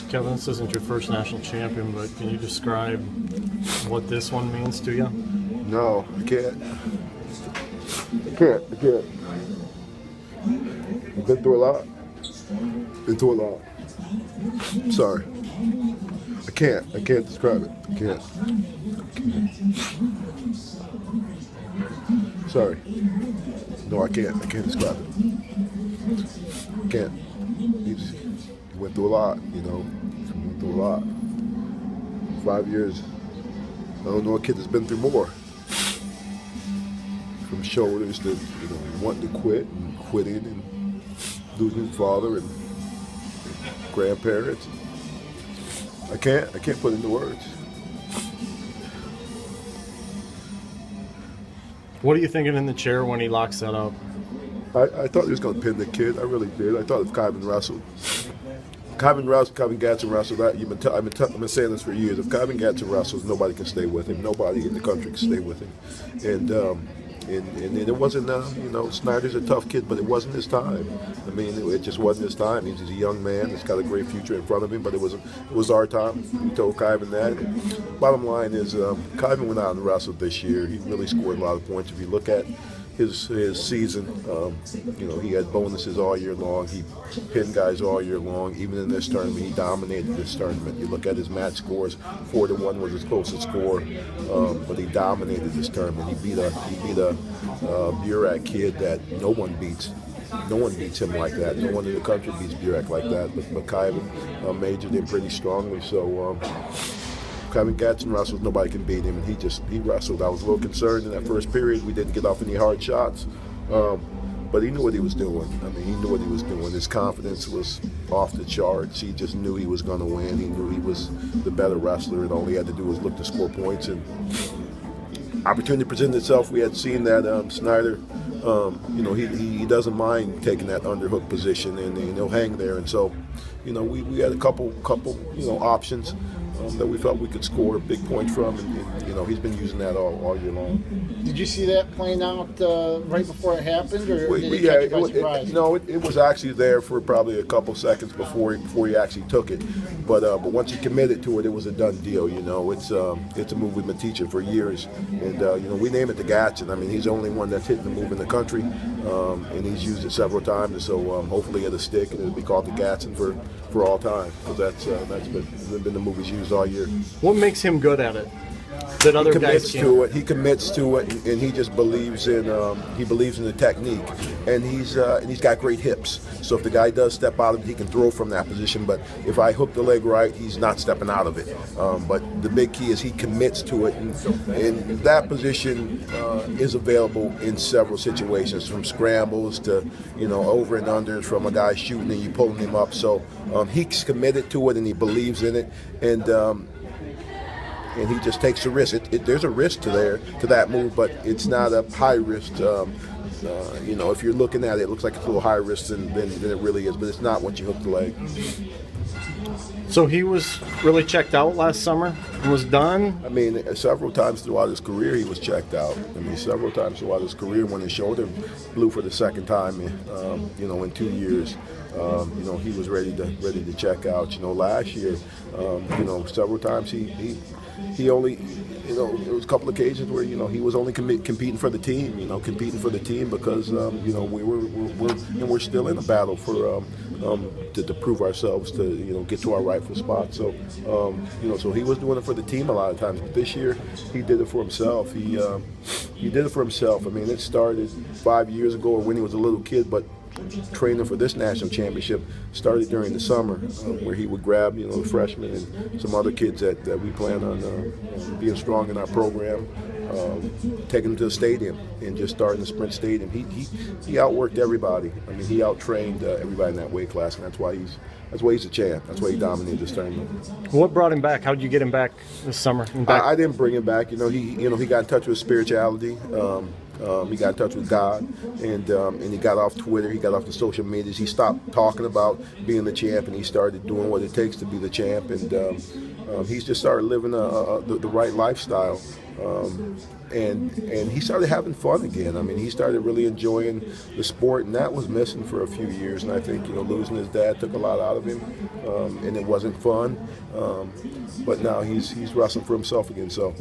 Kevin, this isn't your first national champion, but can you describe what this one means to you? No, I can't. I can't. I've been through a lot. Sorry. I can't describe it. I can't. Sorry. No, I can't describe it. I can't. He went through a lot, He went through a lot. 5 years. I don't know a kid that's been through more. From shoulders to, wanting to quit and quitting and losing his father and grandparents. I can't put it into words. What are you thinking in the chair when he locks that up? I thought he was going to pin the kid. I really did. I thought if Kevin Gadson wrestled that, I've been saying this for years. If Kevin Gadson wrestles, nobody can stay with him. Nobody in the country can stay with him. And it wasn't, Snyder's a tough kid, but it wasn't his time. I mean, it just wasn't his time. He's a young man. He's got a great future in front of him, but it was our time. We told Kevin that. Bottom line is, Kevin went out and wrestled this year. He really scored a lot of points. If you look at his season, he had bonuses all year long. He pinned guys all year long. Even in this tournament, he dominated this tournament. You look at his match scores, 4-1 was his closest score, but he dominated this tournament. He beat a Burak kid that no one beats. No one beats him like that. No one in the country beats Burak like that. But Kevin majored him pretty strongly. So Kevin Gadson wrestles, nobody can beat him, and he wrestled. I was a little concerned in that first period. We didn't get off any hard shots, but he knew what he was doing. I mean, he knew what he was doing. His confidence was off the charts. He just knew he was going to win. He knew he was the better wrestler, and all he had to do was look to score points. And opportunity presented itself. We had seen that Snyder, he doesn't mind taking that underhook position, and he'll hang there. And so, we had a couple options that we felt we could score big points from, and he's been using that all year long. Did you see that playing out right before it happened, or did it catch you by surprise? It was actually there for probably a couple seconds before he actually took it, but once he committed to it, it was a done deal. It's a move we've been teaching for years, and we name it the Gadson. I mean, he's the only one that's hitting the move in the country, and he's used it several times, and so hopefully it'll stick and it'll be called the Gadson for all time, because that's been the move he's used all year. What makes him good at it that other guys can't? He commits to it, and he just believes in the technique, and he's got great hips. So if the guy does step out of it, he can throw from that position. But if I hook the leg right, he's not stepping out of it. But the big key is he commits to it, and that position is available in several situations, from scrambles to over and unders, from a guy shooting and you pulling him up. So he's committed to it, and he believes in it, and he just takes a risk. There's a risk to that move, but it's not a high risk. If you're looking at it, it looks like it's a little higher risk than it really is, but it's not once you hook the leg. So he was really checked out last summer and was done? I mean, several times throughout his career he was checked out. I mean, several times throughout his career when his shoulder blew for the second time, in 2 years. He was ready to check out. Last year, several times he only, there was a couple of occasions where he was only competing for the team, because we're still in a battle for to prove ourselves, to get to our rightful spot. So so he was doing it for the team a lot of times, but this year he did it for himself. He did it for himself. I mean, it started 5 years ago when he was a little kid, but training for this national championship started during the summer, where he would grab the freshmen and some other kids that we plan on being strong in our program, taking them to the stadium and just starting the sprint stadium. He outworked everybody. I mean, he out-trained everybody in that weight class, and that's why he's a champ. That's why he dominated this tournament. What brought him back? How did you get him back this summer? I didn't bring him back. He got in touch with spirituality. He got in touch with God, and he got off Twitter. He got off the social medias. He stopped talking about being the champ, and he started doing what it takes to be the champ. And he's just started living the right lifestyle. And he started having fun again. I mean, he started really enjoying the sport, and that was missing for a few years. And I think losing his dad took a lot out of him. and it wasn't fun. But now he's wrestling for himself again. So.